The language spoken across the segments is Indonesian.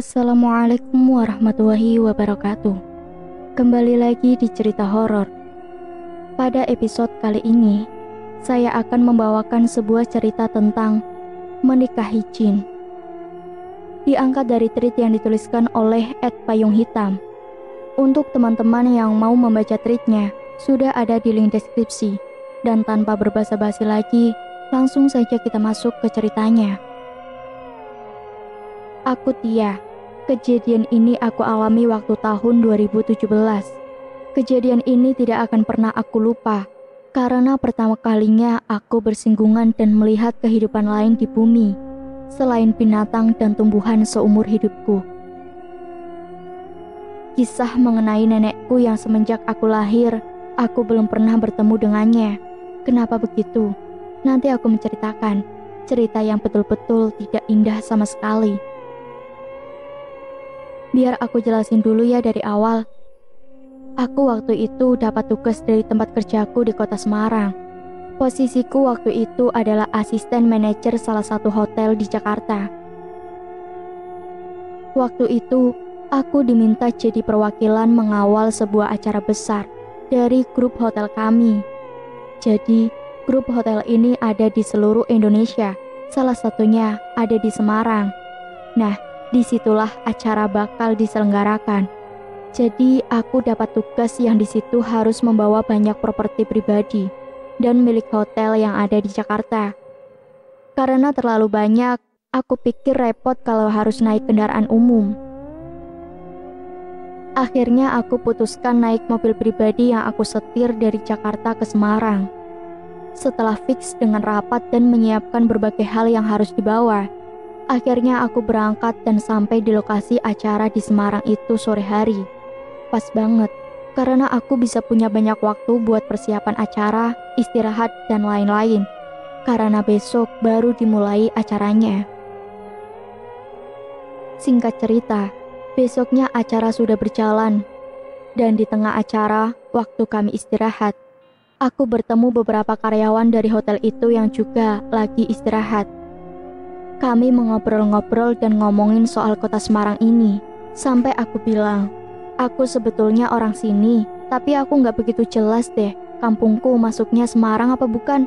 Assalamualaikum warahmatullahi wabarakatuh. Kembali lagi di cerita horor. Pada episode kali ini, saya akan membawakan sebuah cerita tentang menikahi jin. Diangkat dari tweet yang dituliskan oleh @payunghitam. Untuk teman-teman yang mau membaca tweetnya, sudah ada di link deskripsi. Dan tanpa berbasa-basi lagi, langsung saja kita masuk ke ceritanya. Aku Tia. Kejadian ini aku alami waktu tahun 2017. Kejadian ini tidak akan pernah aku lupa, karena pertama kalinya aku bersinggungan dan melihat kehidupan lain di bumi, selain binatang dan tumbuhan seumur hidupku. Kisah mengenai nenekku yang semenjak aku lahir, aku belum pernah bertemu dengannya. Kenapa begitu? Nanti aku menceritakan cerita yang betul-betul tidak indah sama sekali. Biar aku jelasin dulu ya dari awal. Aku waktu itu dapat tugas dari tempat kerjaku di kota Semarang. Posisiku waktu itu adalah asisten manajer salah satu hotel di Jakarta. Waktu itu, aku diminta jadi perwakilan mengawal sebuah acara besar dari grup hotel kami. Jadi, grup hotel ini ada di seluruh Indonesia, salah satunya ada di Semarang. Nah, disitulah acara bakal diselenggarakan. Jadi aku dapat tugas yang di situ harus membawa banyak properti pribadi dan milik hotel yang ada di Jakarta. Karena terlalu banyak, aku pikir repot kalau harus naik kendaraan umum. Akhirnya aku putuskan naik mobil pribadi yang aku setir dari Jakarta ke Semarang. Setelah fix dengan rapat dan menyiapkan berbagai hal yang harus dibawa, akhirnya aku berangkat dan sampai di lokasi acara di Semarang itu sore hari. Pas banget, karena aku bisa punya banyak waktu buat persiapan acara, istirahat, dan lain-lain. Karena besok baru dimulai acaranya. Singkat cerita, besoknya acara sudah berjalan. Dan di tengah acara, waktu kami istirahat, aku bertemu beberapa karyawan dari hotel itu yang juga lagi istirahat. Kami mengobrol-ngobrol dan ngomongin soal kota Semarang ini. Sampai aku bilang, aku sebetulnya orang sini, tapi aku nggak begitu jelas deh, kampungku masuknya Semarang apa bukan.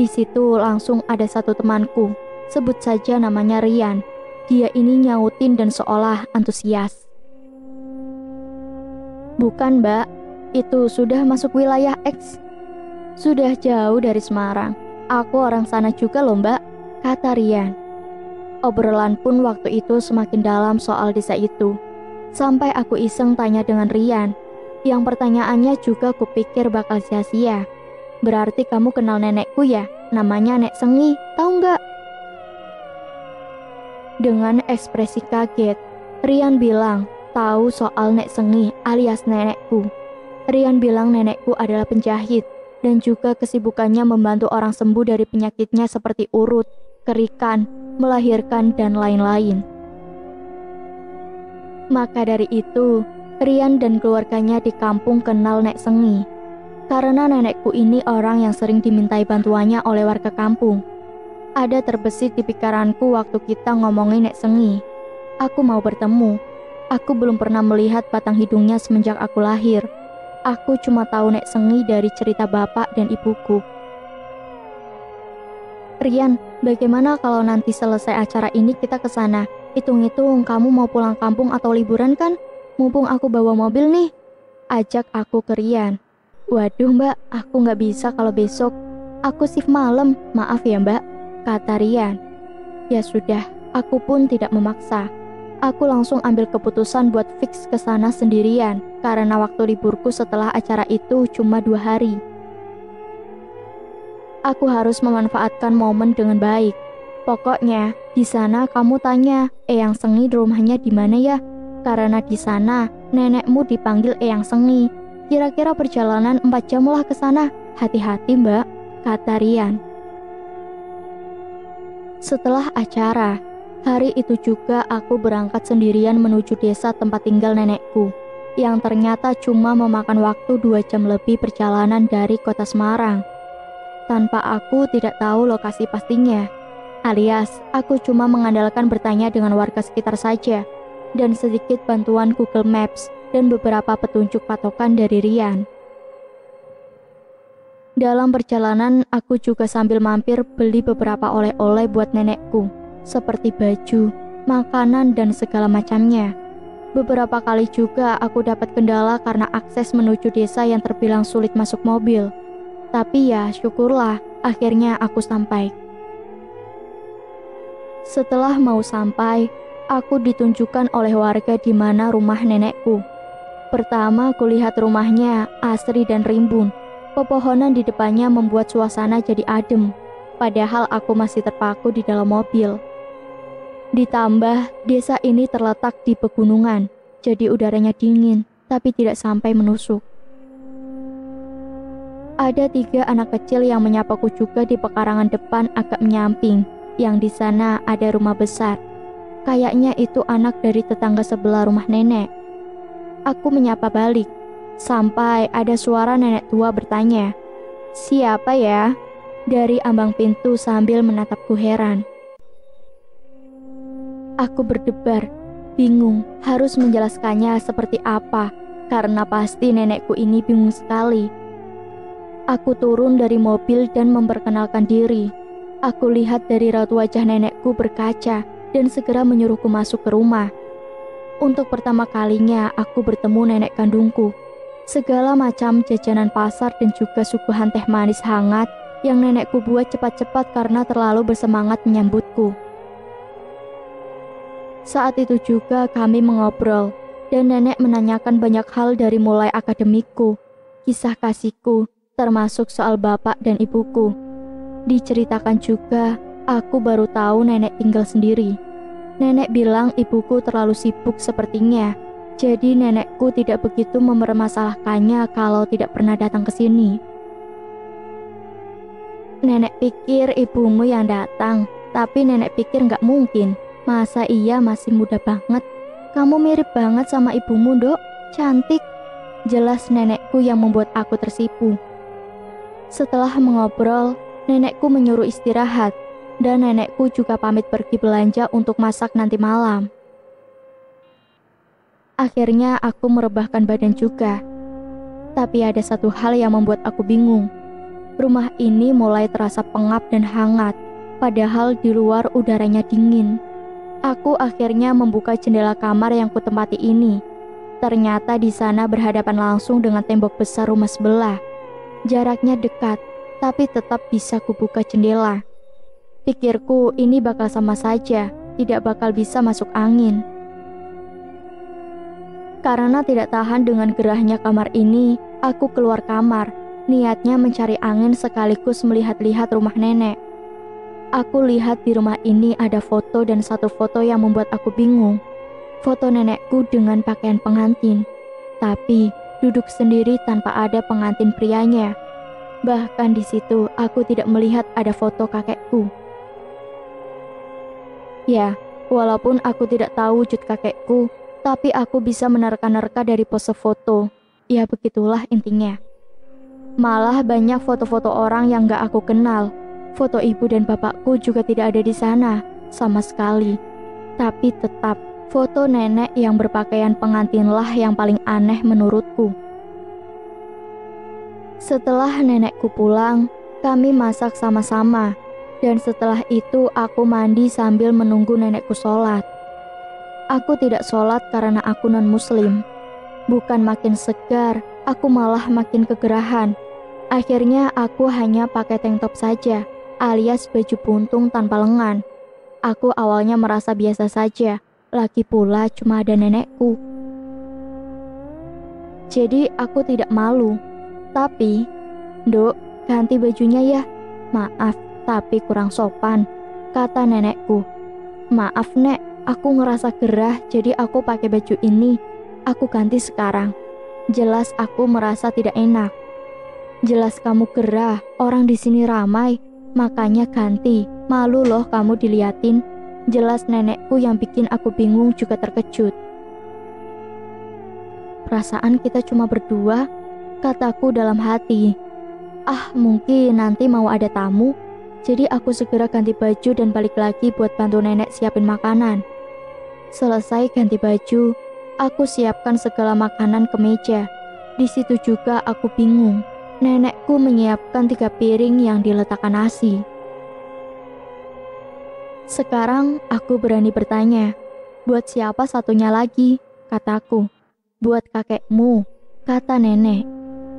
Di situ langsung ada satu temanku, sebut saja namanya Rian. Dia ini nyautin dan seolah antusias. Bukan mbak, itu sudah masuk wilayah X. Sudah jauh dari Semarang. Aku orang sana juga loh mbak, kata Rian. Obrolan pun waktu itu semakin dalam soal desa itu. Sampai aku iseng tanya dengan Rian, yang pertanyaannya juga kupikir bakal sia-sia. Berarti kamu kenal nenekku ya? Namanya Nek Sengi, tahu nggak? Dengan ekspresi kaget, Rian bilang tahu soal Nek Sengi alias nenekku. Rian bilang nenekku adalah penjahit dan juga kesibukannya membantu orang sembuh dari penyakitnya seperti urut, kerikan, melahirkan, dan lain-lain. Maka dari itu, Rian dan keluarganya di kampung kenal Nek Sengi. Karena nenekku ini orang yang sering dimintai bantuannya oleh warga kampung. Ada terbesit di pikiranku waktu kita ngomongin Nek Sengi. Aku mau bertemu. Aku belum pernah melihat batang hidungnya semenjak aku lahir. Aku cuma tahu Nek Sengi dari cerita bapak dan ibuku. Rian, bagaimana kalau nanti selesai acara ini kita ke sana? Hitung-hitung kamu mau pulang kampung atau liburan kan? Mumpung aku bawa mobil nih. Ajak aku ke Rian. Waduh mbak, aku nggak bisa kalau besok. Aku shift malam, maaf ya mbak, kata Rian. Ya sudah, aku pun tidak memaksa. Aku langsung ambil keputusan buat fix ke sana sendirian, karena waktu liburku setelah acara itu cuma 2 hari. Aku harus memanfaatkan momen dengan baik. Pokoknya, di sana kamu tanya, Eyang Sengi rumahnya di mana ya? Karena di sana, nenekmu dipanggil Eyang Sengi. Kira-kira perjalanan 4 jam lah ke sana. Hati-hati mbak, kata Rian. Setelah acara, hari itu juga aku berangkat sendirian menuju desa tempat tinggal nenekku, yang ternyata cuma memakan waktu 2 jam lebih perjalanan dari kota Semarang. Tanpa aku tidak tahu lokasi pastinya. Alias, aku cuma mengandalkan bertanya dengan warga sekitar saja dan sedikit bantuan Google Maps dan beberapa petunjuk patokan dari Rian. Dalam perjalanan, aku juga sambil mampir beli beberapa oleh-oleh buat nenekku, seperti baju, makanan, dan segala macamnya. Beberapa kali juga aku dapat kendala karena akses menuju desa yang terbilang sulit masuk mobil. Tapi ya, syukurlah, akhirnya aku sampai. Setelah mau sampai, aku ditunjukkan oleh warga di mana rumah nenekku. Pertama, kulihat rumahnya asri dan rimbun. Pepohonan di depannya membuat suasana jadi adem, padahal aku masih terpaku di dalam mobil. Ditambah, desa ini terletak di pegunungan, jadi udaranya dingin, tapi tidak sampai menusuk. Ada 3 anak kecil yang menyapaku juga di pekarangan depan agak menyamping, yang di sana ada rumah besar. Kayaknya itu anak dari tetangga sebelah rumah nenek. Aku menyapa balik, sampai ada suara nenek tua bertanya, "Siapa ya?" dari ambang pintu sambil menatapku heran. Aku berdebar, bingung harus menjelaskannya seperti apa, karena pasti nenekku ini bingung sekali. Aku turun dari mobil dan memperkenalkan diri. Aku lihat dari raut wajah nenekku berkaca dan segera menyuruhku masuk ke rumah. Untuk pertama kalinya aku bertemu nenek kandungku. Segala macam jajanan pasar dan juga suguhan teh manis hangat yang nenekku buat cepat-cepat karena terlalu bersemangat menyambutku. Saat itu juga kami mengobrol dan nenek menanyakan banyak hal dari mulai akademikku, kisah kasihku, termasuk soal bapak dan ibuku. Diceritakan juga, aku baru tahu nenek tinggal sendiri. Nenek bilang ibuku terlalu sibuk sepertinya, jadi nenekku tidak begitu mempermasalahkannya kalau tidak pernah datang ke sini. Nenek pikir ibumu yang datang, tapi nenek pikir nggak mungkin. Masa iya masih muda banget? Kamu mirip banget sama ibumu, Dok. Cantik. Jelas nenekku yang membuat aku tersipu. Setelah mengobrol, nenekku menyuruh istirahat, dan nenekku juga pamit pergi belanja untuk masak nanti malam. Akhirnya aku merebahkan badan juga. Tapi ada satu hal yang membuat aku bingung. Rumah ini mulai terasa pengap dan hangat, padahal di luar udaranya dingin. Aku akhirnya membuka jendela kamar yang kutempati ini. Ternyata di sana berhadapan langsung dengan tembok besar rumah sebelah. Jaraknya dekat, tapi tetap bisa kubuka jendela. Pikirku ini bakal sama saja, tidak bakal bisa masuk angin. Karena tidak tahan dengan gerahnya kamar ini, aku keluar kamar, niatnya mencari angin sekaligus melihat-lihat rumah nenek. Aku lihat di rumah ini ada foto dan satu foto yang membuat aku bingung. Foto nenekku dengan pakaian pengantin, tapi duduk sendiri tanpa ada pengantin prianya. Bahkan di situ aku tidak melihat ada foto kakekku. Ya, walaupun aku tidak tahu wujud kakekku, tapi aku bisa menerka-nerka dari pose foto. Ya begitulah intinya. Malah banyak foto-foto orang yang gak aku kenal. Foto ibu dan bapakku juga tidak ada di sana, sama sekali. Tapi tetap, foto nenek yang berpakaian pengantinlah yang paling aneh menurutku. Setelah nenekku pulang, kami masak sama-sama. Dan setelah itu aku mandi sambil menunggu nenekku sholat. Aku tidak sholat karena aku non-muslim. Bukan makin segar, aku malah makin kegerahan. Akhirnya aku hanya pakai tank top saja, alias baju buntung tanpa lengan. Aku awalnya merasa biasa saja, lagi pula cuma ada nenekku. Jadi aku tidak malu. Tapi, "Dok, ganti bajunya ya." "Maaf, tapi kurang sopan," kata nenekku. "Maaf, Nek, aku ngerasa gerah jadi aku pakai baju ini. Aku ganti sekarang." Jelas aku merasa tidak enak. "Jelas kamu gerah, orang di sini ramai, makanya ganti. Malu loh kamu diliatin." Jelas nenekku yang bikin aku bingung juga terkejut. "Perasaan kita cuma berdua," kataku dalam hati. Mungkin nanti mau ada tamu. Jadi aku segera ganti baju dan balik lagi buat bantu nenek siapin makanan. Selesai ganti baju, aku siapkan segala makanan ke meja. Di situ juga aku bingung. Nenekku menyiapkan 3 piring yang diletakkan nasi. Sekarang aku berani bertanya, buat siapa satunya lagi? Kataku. Buat kakekmu, kata nenek.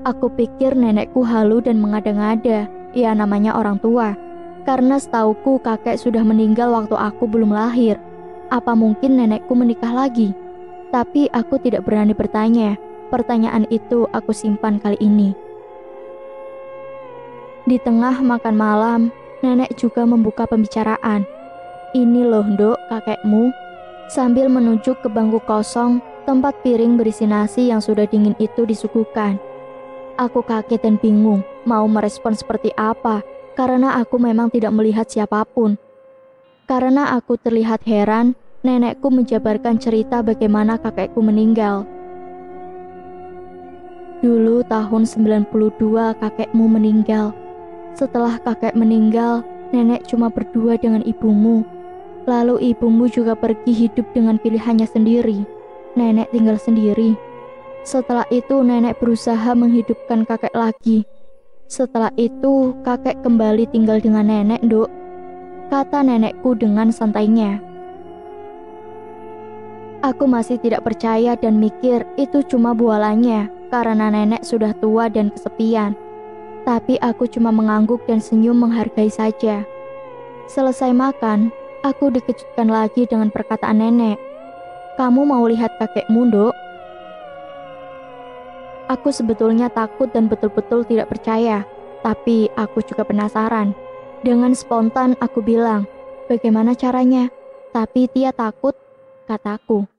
Aku pikir nenekku halu dan mengada-ngada, ya namanya orang tua. Karena setauku kakek sudah meninggal waktu aku belum lahir. Apa mungkin nenekku menikah lagi? Tapi aku tidak berani bertanya. Pertanyaan itu aku simpan kali ini. Di tengah makan malam, nenek juga membuka pembicaraan. Ini loh nduk kakekmu. Sambil menunjuk ke bangku kosong, tempat piring berisi nasi yang sudah dingin itu disuguhkan. Aku kaget dan bingung mau merespon seperti apa, karena aku memang tidak melihat siapapun. Karena aku terlihat heran, nenekku menjabarkan cerita bagaimana kakekku meninggal. Dulu tahun 92 kakekmu meninggal. Setelah kakek meninggal, nenek cuma berdua dengan ibumu. Lalu ibumu juga pergi hidup dengan pilihannya sendiri. Nenek tinggal sendiri. Setelah itu nenek berusaha menghidupkan kakek lagi. Setelah itu kakek kembali tinggal dengan nenek, nduk, kata nenekku dengan santainya. Aku masih tidak percaya dan mikir itu cuma bualannya karena nenek sudah tua dan kesepian. Tapi aku cuma mengangguk dan senyum menghargai saja. Selesai makan, aku dikejutkan lagi dengan perkataan nenek. Kamu mau lihat kakekmu, nduk? Aku sebetulnya takut dan betul-betul tidak percaya, tapi aku juga penasaran. Dengan spontan aku bilang, bagaimana caranya? Tapi Tia takut, kataku.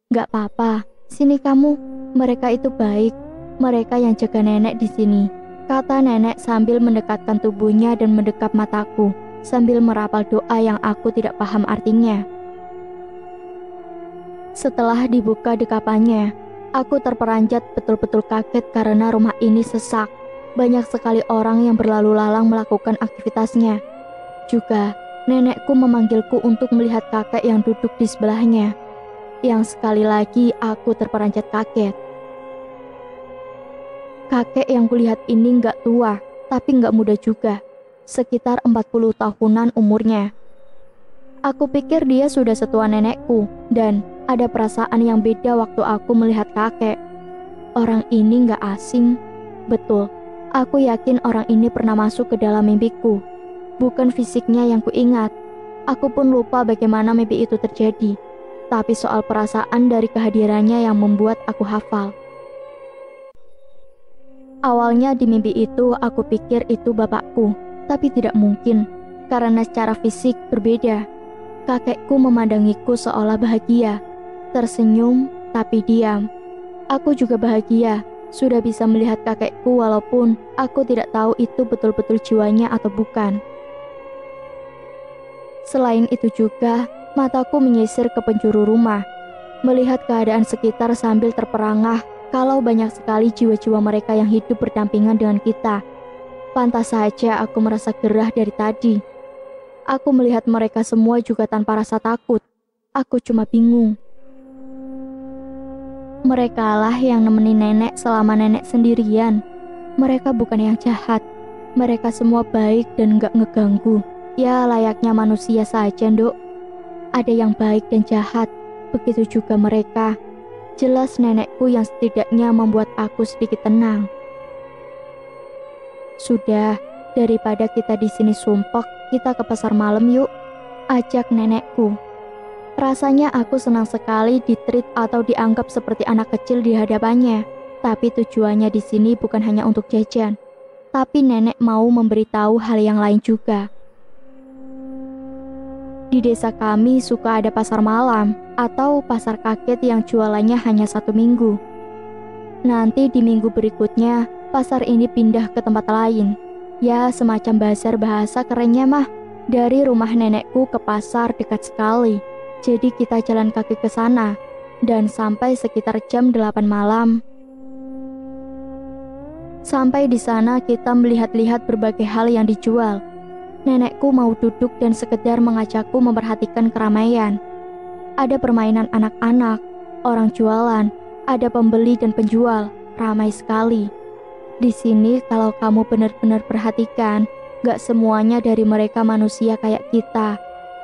Gak apa-apa, sini kamu, mereka itu baik. Mereka yang jaga nenek di sini, kata nenek sambil mendekatkan tubuhnya dan mendekap mataku, sambil merapal doa yang aku tidak paham artinya. Setelah dibuka dekapannya, aku terperanjat betul-betul kaget karena rumah ini sesak. Banyak sekali orang yang berlalu lalang melakukan aktivitasnya. Juga, nenekku memanggilku untuk melihat kakek yang duduk di sebelahnya. Yang sekali lagi aku terperanjat kaget. Kakek yang kulihat ini gak tua, tapi gak muda juga. Sekitar 40 tahunan umurnya. Aku pikir dia sudah setua nenekku, dan ada perasaan yang beda waktu aku melihat kakek. Orang ini gak asing. Betul, aku yakin orang ini pernah masuk ke dalam mimpiku. Bukan fisiknya yang kuingat. Aku pun lupa bagaimana mimpi itu terjadi. Tapi soal perasaan dari kehadirannya yang membuat aku hafal. Awalnya di mimpi itu aku pikir itu bapakku, tapi tidak mungkin, karena secara fisik berbeda. Kakekku memandangiku seolah bahagia, tersenyum tapi diam. Aku juga bahagia, sudah bisa melihat kakekku walaupun aku tidak tahu itu betul-betul jiwanya atau bukan. Selain itu juga, mataku menyisir ke penjuru rumah, melihat keadaan sekitar sambil terperangah kalau banyak sekali jiwa-jiwa mereka yang hidup berdampingan dengan kita. Pantas saja aku merasa gerah dari tadi. Aku melihat mereka semua juga tanpa rasa takut. Aku cuma bingung. Merekalah yang nemenin nenek selama nenek sendirian. Mereka bukan yang jahat. Mereka semua baik dan gak ngeganggu. Ya layaknya manusia saja, nduk. Ada yang baik dan jahat. Begitu juga mereka. Jelas nenekku yang setidaknya membuat aku sedikit tenang. Sudah, daripada kita di sini sumpek, kita ke pasar malam yuk, ajak nenekku. Rasanya aku senang sekali ditreat atau dianggap seperti anak kecil di hadapannya. Tapi tujuannya di sini bukan hanya untuk jajan. Tapi nenek mau memberitahu hal yang lain juga. Di desa kami suka ada pasar malam atau pasar kaget yang jualannya hanya 1 minggu. Nanti di minggu berikutnya, pasar ini pindah ke tempat lain. Ya, semacam bazar bahasa kerennya mah. Dari rumah nenekku ke pasar dekat sekali. Jadi kita jalan kaki ke sana. Dan sampai sekitar jam 8 malam. Sampai di sana kita melihat-lihat berbagai hal yang dijual. Nenekku mau duduk dan sekedar mengajakku memperhatikan keramaian. Ada permainan anak-anak, orang jualan, ada pembeli dan penjual, ramai sekali. Di sini kalau kamu benar-benar perhatikan, gak semuanya dari mereka manusia kayak kita.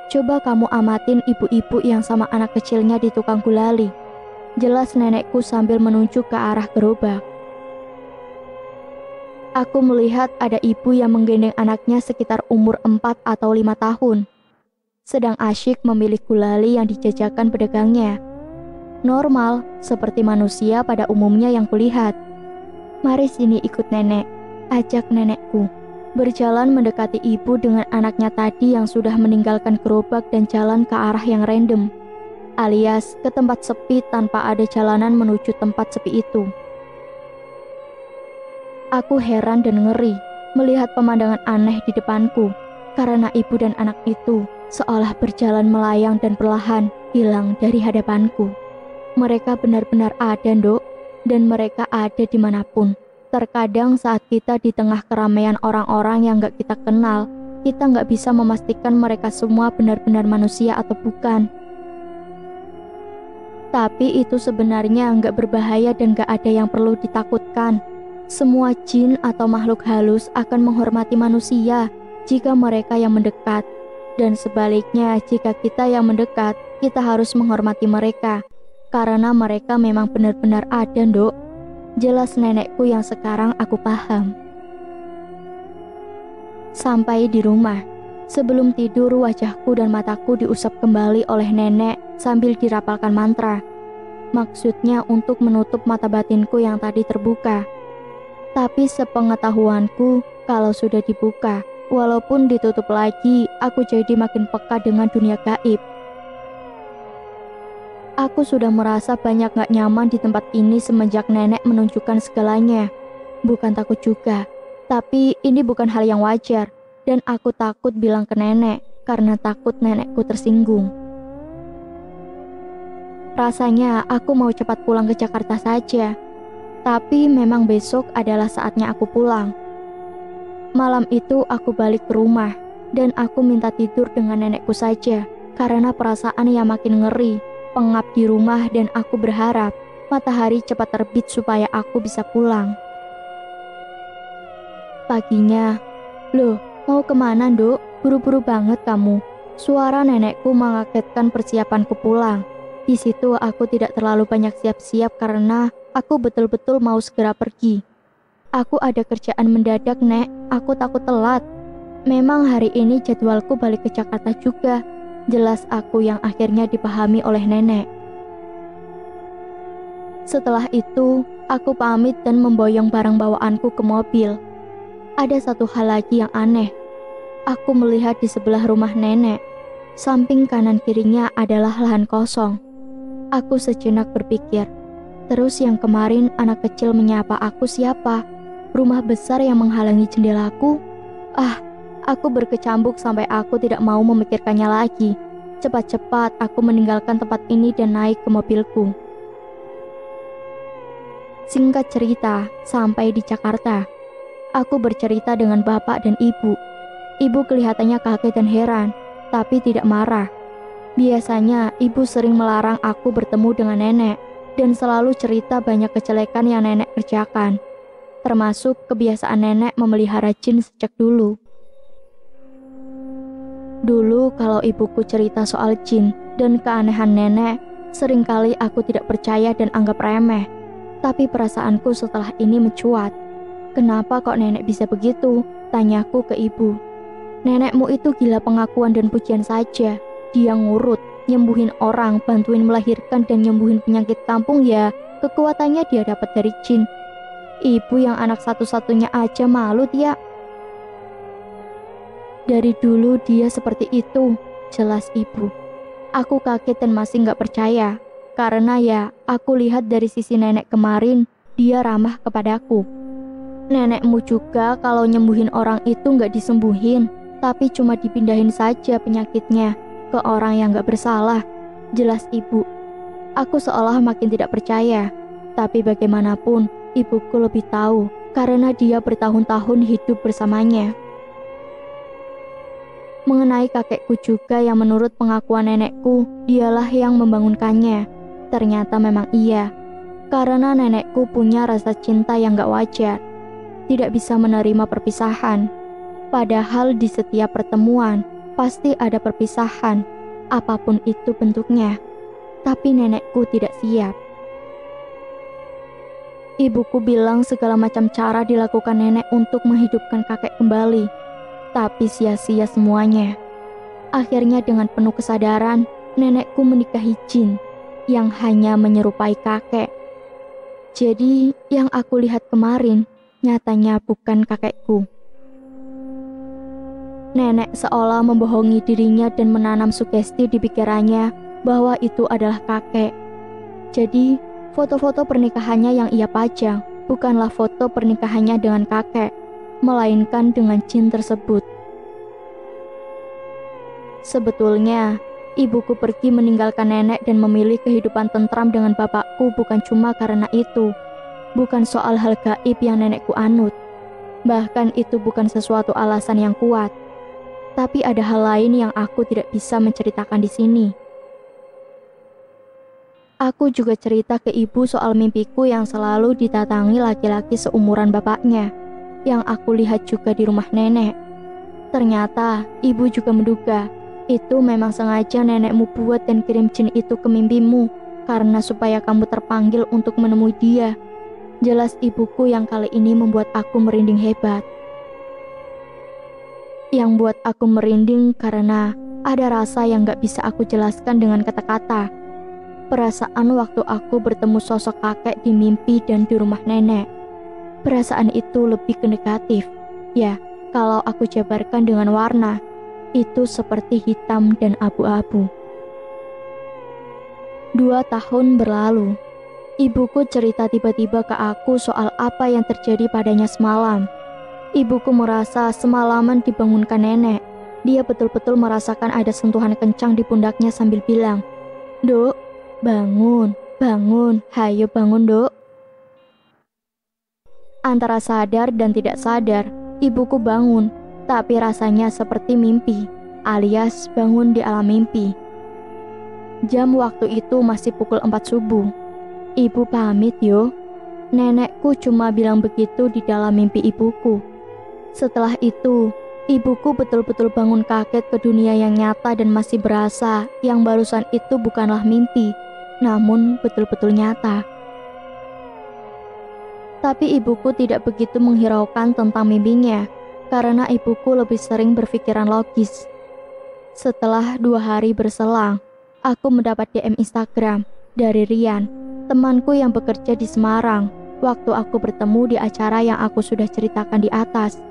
Coba kamu amatin ibu-ibu yang sama anak kecilnya di tukang gulali. Jelas nenekku sambil menunjuk ke arah gerobak. Aku melihat ada ibu yang menggendeng anaknya sekitar umur 4 atau 5 tahun. Sedang asyik memilih gulali yang dijajakan pedagangnya. Normal, seperti manusia pada umumnya yang kulihat. Mari sini ikut nenek, ajak nenekku. Berjalan mendekati ibu dengan anaknya tadi yang sudah meninggalkan gerobak dan jalan ke arah yang random. Alias ke tempat sepi tanpa ada jalanan menuju tempat sepi itu. Aku heran dan ngeri melihat pemandangan aneh di depanku. Karena ibu dan anak itu seolah berjalan melayang dan perlahan hilang dari hadapanku. Mereka benar-benar ada, Nduk, dan mereka ada dimanapun. Terkadang saat kita di tengah keramaian orang-orang yang gak kita kenal, kita gak bisa memastikan mereka semua benar-benar manusia atau bukan. Tapi itu sebenarnya gak berbahaya dan gak ada yang perlu ditakutkan. Semua jin atau makhluk halus akan menghormati manusia jika mereka yang mendekat. Dan sebaliknya, jika kita yang mendekat, kita harus menghormati mereka. Karena mereka memang benar-benar ada, Nduk. Jelas nenekku yang sekarang aku paham. Sampai di rumah. Sebelum tidur, wajahku dan mataku diusap kembali oleh nenek sambil dirapalkan mantra. Maksudnya untuk menutup mata batinku yang tadi terbuka. Tapi sepengetahuanku, kalau sudah dibuka, walaupun ditutup lagi, aku jadi makin peka dengan dunia gaib. Aku sudah merasa banyak gak nyaman di tempat ini semenjak nenek menunjukkan segalanya. Bukan takut juga, tapi ini bukan hal yang wajar. Dan aku takut bilang ke nenek, karena takut nenekku tersinggung. Rasanya aku mau cepat pulang ke Jakarta saja. Tapi memang besok adalah saatnya aku pulang. Malam itu aku balik ke rumah, dan aku minta tidur dengan nenekku saja. Karena perasaan yang makin ngeri. Pengap di rumah dan aku berharap matahari cepat terbit supaya aku bisa pulang. Paginya, loh mau kemana, Nduk? Buru-buru banget kamu. Suara nenekku mengagetkan persiapanku pulang. Di situ aku tidak terlalu banyak siap-siap karena aku betul-betul mau segera pergi. Aku ada kerjaan mendadak, Nek. Aku takut telat. Memang hari ini jadwalku balik ke Jakarta juga. Jelas aku yang akhirnya dipahami oleh nenek. Setelah itu, aku pamit dan memboyong barang bawaanku ke mobil. Ada satu hal lagi yang aneh. Aku melihat di sebelah rumah nenek. Samping kanan kirinya adalah lahan kosong. Aku sejenak berpikir. Terus yang kemarin anak kecil menyapa aku siapa? Rumah besar yang menghalangi jendelaku? Aku berkecambuk sampai aku tidak mau memikirkannya lagi. Cepat-cepat aku meninggalkan tempat ini dan naik ke mobilku. Singkat cerita, sampai di Jakarta. Aku bercerita dengan bapak dan ibu. Ibu kelihatannya kaget dan heran, tapi tidak marah. Biasanya ibu sering melarang aku bertemu dengan nenek dan selalu cerita banyak kejelekan yang nenek kerjakan. Termasuk kebiasaan nenek memelihara jin sejak dulu. Dulu kalau ibuku cerita soal jin dan keanehan nenek, seringkali aku tidak percaya dan anggap remeh. Tapi perasaanku setelah ini mencuat. Kenapa kok nenek bisa begitu? Tanyaku ke ibu. Nenekmu itu gila pengakuan dan pujian saja. Dia ngurut, nyembuhin orang, bantuin melahirkan dan nyembuhin penyakit kampung ya. Kekuatannya dia dapat dari jin. Ibu yang anak satu-satunya aja malu dia. Dari dulu dia seperti itu, jelas ibu. Aku kaget dan masih gak percaya. Karena ya, aku lihat dari sisi nenek kemarin, dia ramah kepadaku. Nenekmu juga kalau nyembuhin orang itu gak disembuhin, tapi cuma dipindahin saja penyakitnya ke orang yang gak bersalah, jelas ibu. Aku seolah makin tidak percaya, tapi bagaimanapun ibuku lebih tahu karena dia bertahun-tahun hidup bersamanya. mengenai kakekku juga yang menurut pengakuan nenekku, dialah yang membangunkannya. Ternyata memang iya, karena nenekku punya rasa cinta yang gak wajar. Tidak bisa menerima perpisahan. Padahal di setiap pertemuan, pasti ada perpisahan, apapun itu bentuknya. Tapi nenekku tidak siap. Ibuku bilang segala macam cara dilakukan nenek untuk menghidupkan kakek kembali. Tapi sia-sia semuanya. Akhirnya dengan penuh kesadaran, nenekku menikahi jin yang hanya menyerupai kakek. Jadi yang aku lihat kemarin, nyatanya bukan kakekku. Nenek seolah membohongi dirinya dan menanam sugesti di pikirannya bahwa itu adalah kakek. Jadi, foto-foto pernikahannya yang ia pajang bukanlah foto pernikahannya dengan kakek, melainkan dengan jin tersebut. Sebetulnya, ibuku pergi meninggalkan nenek dan memilih kehidupan tentram dengan bapakku bukan cuma karena itu. Bukan soal hal gaib yang nenekku anut. Bahkan itu bukan sesuatu alasan yang kuat. Tapi ada hal lain yang aku tidak bisa menceritakan di sini. Aku juga cerita ke ibu soal mimpiku yang selalu ditatangi laki-laki seumuran bapaknya, yang aku lihat juga di rumah nenek. Ternyata ibu juga menduga, itu memang sengaja nenekmu buat dan kirim jin itu ke mimpimu, karena supaya kamu terpanggil untuk menemui dia. Jelas ibuku yang kali ini membuat aku merinding hebat. Yang buat aku merinding karena ada rasa yang gak bisa aku jelaskan dengan kata-kata. Perasaan waktu aku bertemu sosok kakek di mimpi dan di rumah nenek. Perasaan itu lebih ke negatif. Ya, kalau aku jabarkan dengan warna, itu seperti hitam dan abu-abu. 2 tahun berlalu. Ibuku cerita tiba-tiba ke aku soal apa yang terjadi padanya semalam. Ibuku merasa semalaman dibangunkan nenek. Dia betul-betul merasakan ada sentuhan kencang di pundaknya sambil bilang, "Dok, bangun, bangun, hayo bangun, Dok." Antara sadar dan tidak sadar, ibuku bangun, tapi rasanya seperti mimpi, alias bangun di alam mimpi. Jam waktu itu masih pukul 4 subuh. "Ibu pamit yo." Nenekku cuma bilang begitu di dalam mimpi ibuku. Setelah itu, ibuku betul-betul bangun kaget ke dunia yang nyata dan masih berasa yang barusan itu bukanlah mimpi, namun betul-betul nyata. Tapi ibuku tidak begitu menghiraukan tentang mimpinya, karena ibuku lebih sering berpikiran logis. Setelah 2 hari berselang, aku mendapat DM Instagram dari Rian, temanku yang bekerja di Semarang, waktu aku bertemu di acara yang aku sudah ceritakan di atas.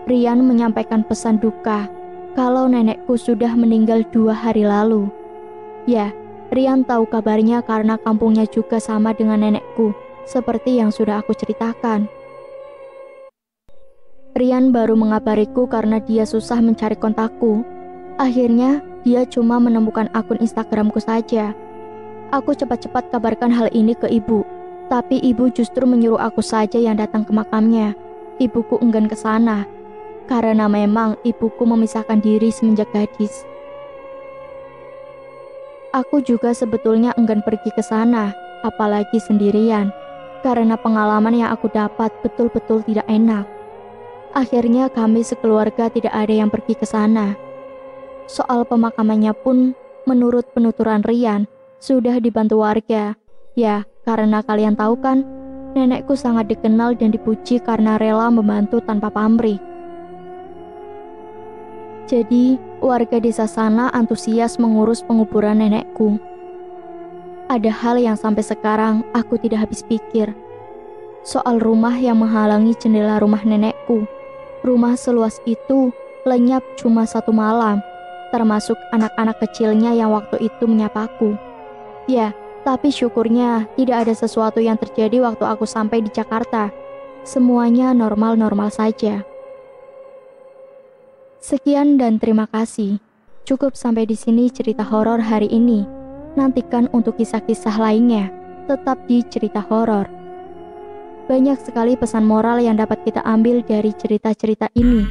Rian menyampaikan pesan duka kalau nenekku sudah meninggal 2 hari lalu. Ya, Rian tahu kabarnya karena kampungnya juga sama dengan nenekku, seperti yang sudah aku ceritakan. Rian baru mengabariku karena dia susah mencari kontakku. Akhirnya, dia cuma menemukan akun Instagramku saja. Aku cepat-cepat kabarkan hal ini ke ibu, tapi ibu justru menyuruh aku saja yang datang ke makamnya. Ibuku enggan ke sana, karena memang ibuku memisahkan diri semenjak gadis. Aku juga sebetulnya enggan pergi ke sana, apalagi sendirian, karena pengalaman yang aku dapat betul-betul tidak enak. Akhirnya kami sekeluarga tidak ada yang pergi ke sana. Soal pemakamannya pun, menurut penuturan Rian, sudah dibantu warga. Ya, karena kalian tahu kan, nenekku sangat dikenal dan dipuji karena rela membantu tanpa pamrih. Jadi, warga desa sana antusias mengurus penguburan nenekku. Ada hal yang sampai sekarang aku tidak habis pikir. Soal rumah yang menghalangi jendela rumah nenekku. Rumah seluas itu lenyap cuma 1 malam, termasuk anak-anak kecilnya yang waktu itu menyapaku. Ya, tapi syukurnya tidak ada sesuatu yang terjadi waktu aku sampai di Jakarta. Semuanya normal-normal saja. Sekian dan terima kasih. Cukup sampai di sini cerita horor hari ini. Nantikan untuk kisah-kisah lainnya, tetap di cerita horor. Banyak sekali pesan moral yang dapat kita ambil dari cerita-cerita ini.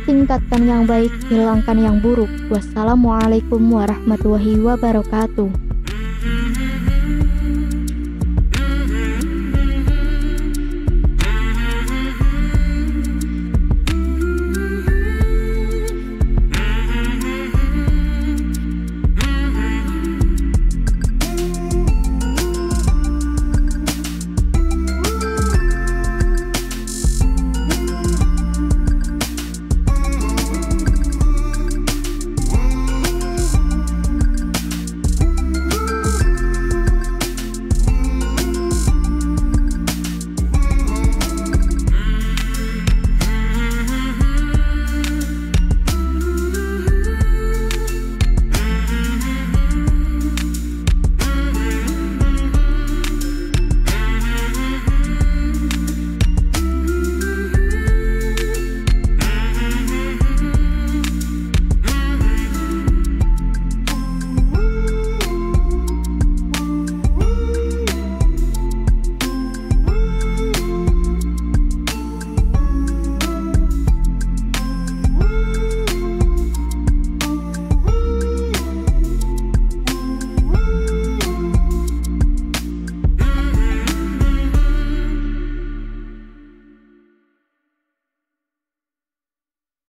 Tingkatkan yang baik, hilangkan yang buruk. Wassalamualaikum warahmatullahi wabarakatuh.